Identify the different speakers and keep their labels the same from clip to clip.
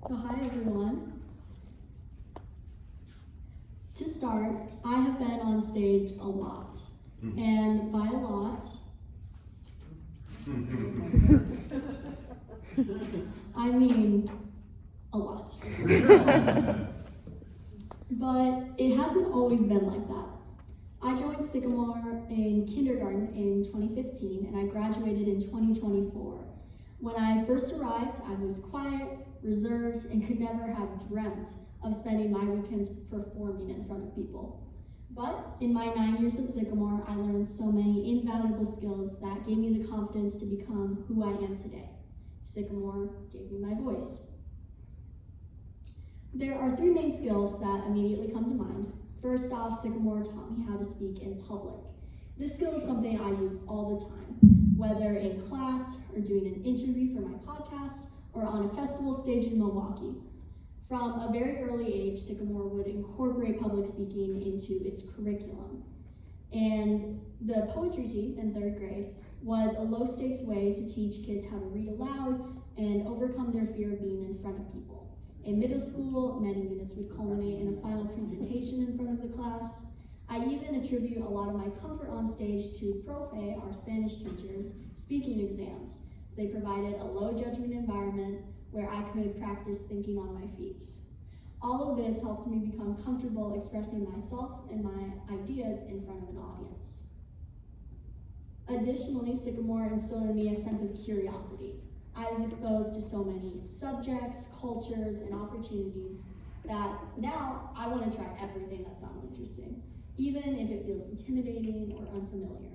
Speaker 1: So hi everyone. To start, I have been on stage a lot. And by a lot, I mean a lot. But it hasn't always been like that. I joined Sycamore in kindergarten in 2015 and I graduated in 2024. When I first arrived, I was quiet, reserved, and could never have dreamt of spending my weekends performing in front of people. But in my 9 years at Sycamore, I learned so many invaluable skills that gave me the confidence to become who I am today. Sycamore gave me my voice. There are three main skills that immediately come to mind. First off, Sycamore taught me how to speak in public. This skill is something I use all the time, whether in class or doing an interview for my podcast or on a festival stage in Milwaukee. From a very early age, Sycamore would incorporate public speaking into its curriculum. And the poetry team in 3rd grade was a low-stakes way to teach kids how to read aloud and overcome their fear of being in front of people. In middle school, many units would culminate in a final presentation in front of the class. I even attribute a lot of my comfort on stage to Profe, our Spanish teacher's, speaking exams. They provided a low judgment environment where I could practice thinking on my feet. All of this helped me become comfortable expressing myself and my ideas in front of an audience. Additionally, Sycamore instilled in me a sense of curiosity. I was exposed to so many subjects, cultures, and opportunities that now I want to try everything that sounds interesting, even if it feels intimidating or unfamiliar.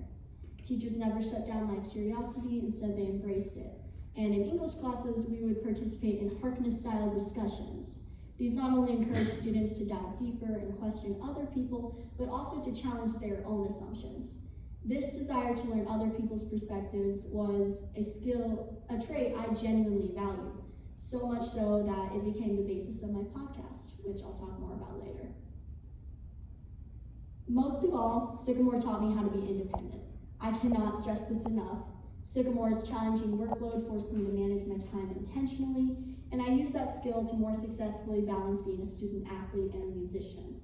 Speaker 1: Teachers never shut down my curiosity, instead they embraced it. And in English classes, we would participate in Harkness-style discussions. These not only encourage students to dive deeper and question other people, but also to challenge their own assumptions. This desire to learn other people's perspectives was a trait I genuinely valued, so much so that it became the basis of my podcast, which I'll talk more about later. Most of all, Sycamore taught me how to be independent. I cannot stress this enough. Sycamore's challenging workload forced me to manage my time intentionally, and I used that skill to more successfully balance being a student athlete and a musician.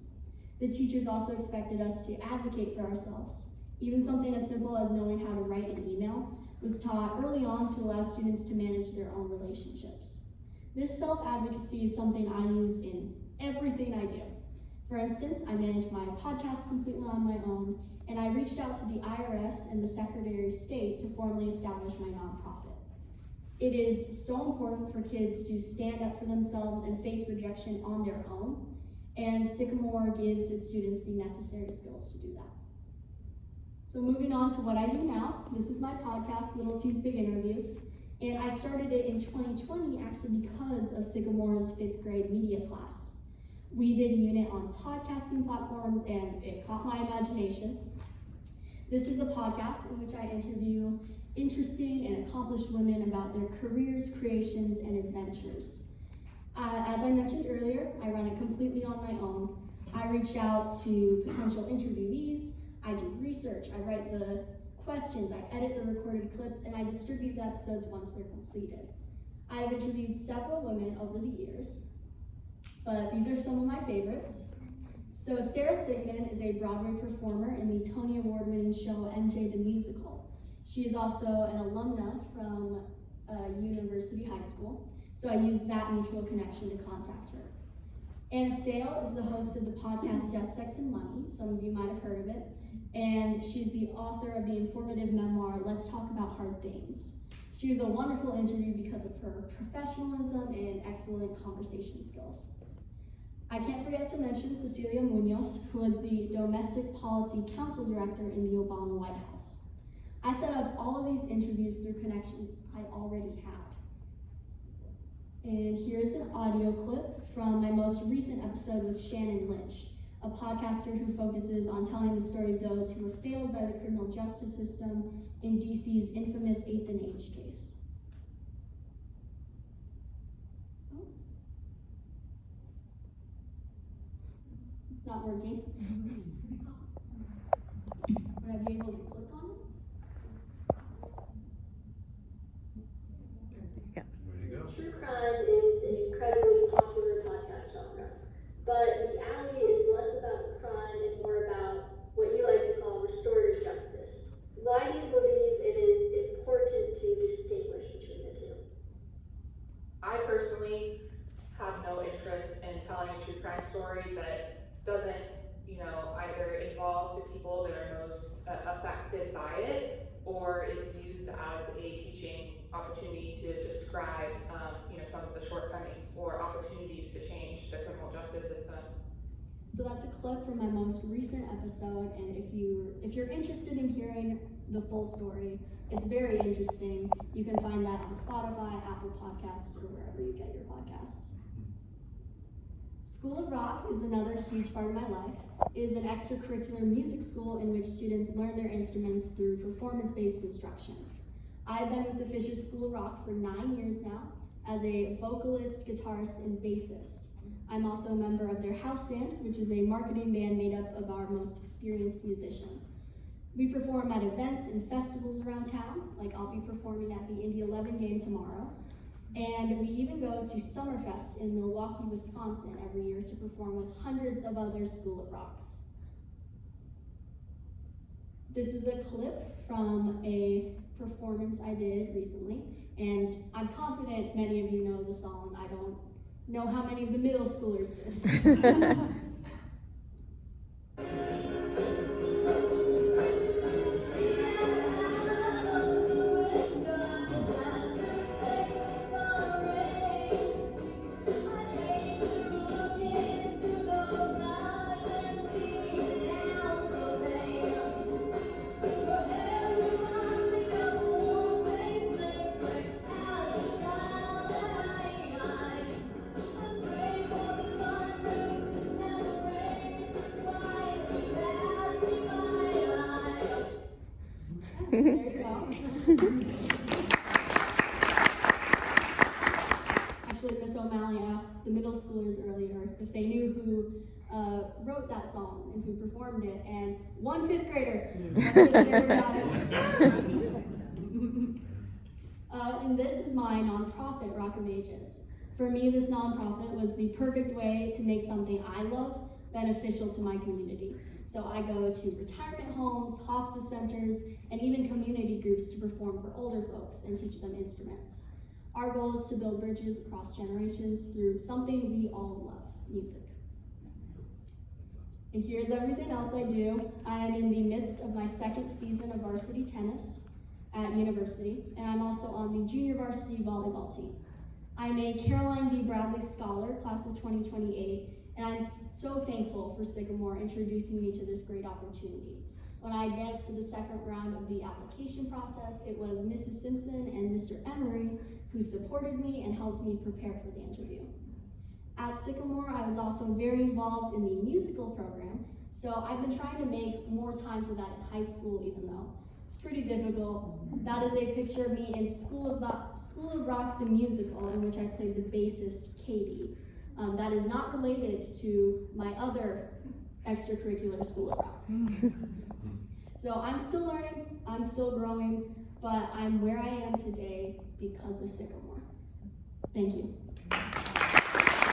Speaker 1: The teachers also expected us to advocate for ourselves. Even something as simple as knowing how to write an email was taught early on to allow students to manage their own relationships. This self-advocacy is something I use in everything I do. For instance, I manage my podcast completely on my own, and I reached out to the IRS and the Secretary of State to formally establish my nonprofit. It is so important for kids to stand up for themselves and face rejection on their own, and Sycamore gives its students the necessary skills to do that. So moving on to what I do now, this is my podcast, Little T's Big Interviews, and I started it in 2020 actually because of Sycamore's 5th grade media class. We did a unit on podcasting platforms and it caught my imagination. This is a podcast in which I interview interesting and accomplished women about their careers, creations, and adventures. As I mentioned earlier, I run it completely on my own. I reach out to potential interviewees, I do research, I write the questions, I edit the recorded clips, and I distribute the episodes once they're completed. I have interviewed several women over the years, but these are some of my favorites. So Sarah Sigmund is a Broadway performer in the Tony Award-winning show MJ the Musical. She is also an alumna from University High School, so I use that mutual connection to contact her. Anna Sale is the host of the podcast Death, Sex, and Money. Some of you might have heard of it. And she's the author of the informative memoir, Let's Talk About Hard Things. She was a wonderful interview because of her professionalism and excellent conversation skills. I can't forget to mention Cecilia Munoz, who was the Domestic Policy Council Director in the Obama White House. I set up all of these interviews through connections I already had. And here's an audio clip from my most recent episode with Shannon Lynch, a podcaster who focuses on telling the story of those who were failed by the criminal justice system in DC's infamous 8th and H case. Oh. It's not working. Would I be able to click on it?
Speaker 2: Yeah.
Speaker 3: Way to go.
Speaker 1: True crime is an incredibly
Speaker 2: real interest in telling a true crime story that doesn't, either involve the people that are most affected by it, or is used as a teaching opportunity to describe, some of the shortcomings or opportunities to change the criminal justice system.
Speaker 1: So that's a clip from my most recent episode, and if you're interested in hearing the full story, it's very interesting. You can find that on Spotify, Apple Podcasts, or wherever you get your podcasts. School of Rock is another huge part of my life. It is an extracurricular music school in which students learn their instruments through performance-based instruction. I've been with the Fisher School of Rock for 9 years now as a vocalist, guitarist, and bassist. I'm also a member of their house band, which is a marketing band made up of our most experienced musicians. We perform at events and festivals around town, like I'll be performing at the Indy 11 game tomorrow. And we even go to Summerfest in Milwaukee, Wisconsin every year to perform with hundreds of other School of Rocks. This is a clip from a performance I did recently, and I'm confident many of you know the song. I don't know how many of the middle schoolers did. There you go. Actually, Miss O'Malley asked the middle schoolers earlier if they knew who wrote that song and who performed it, and one fifth grader got it. And this is my nonprofit, Rock of Ages. For me, this nonprofit was the perfect way to make something I love beneficial to my community. So I go to retirement homes, hospice centers, and even community groups to perform for older folks and teach them instruments. Our goal is to build bridges across generations through something we all love, music. And here's everything else I do. I am in the midst of my second season of varsity tennis at university, and I'm also on the junior varsity volleyball team. I'm a Caroline D. Bradley Scholar, class of 2028, and I'm so thankful for Sycamore introducing me to this great opportunity. When I advanced to the second round of the application process, it was Mrs. Simpson and Mr. Emery who supported me and helped me prepare for the interview. At Sycamore, I was also very involved in the musical program, so I've been trying to make more time for that in high school, even though it's pretty difficult. That is a picture of me in School of Rock, the musical, in which I played the bassist, Katie. That is not related to my other extracurricular School of Rock. So I'm still learning, I'm still growing, but I'm where I am today because of Sycamore. Thank you.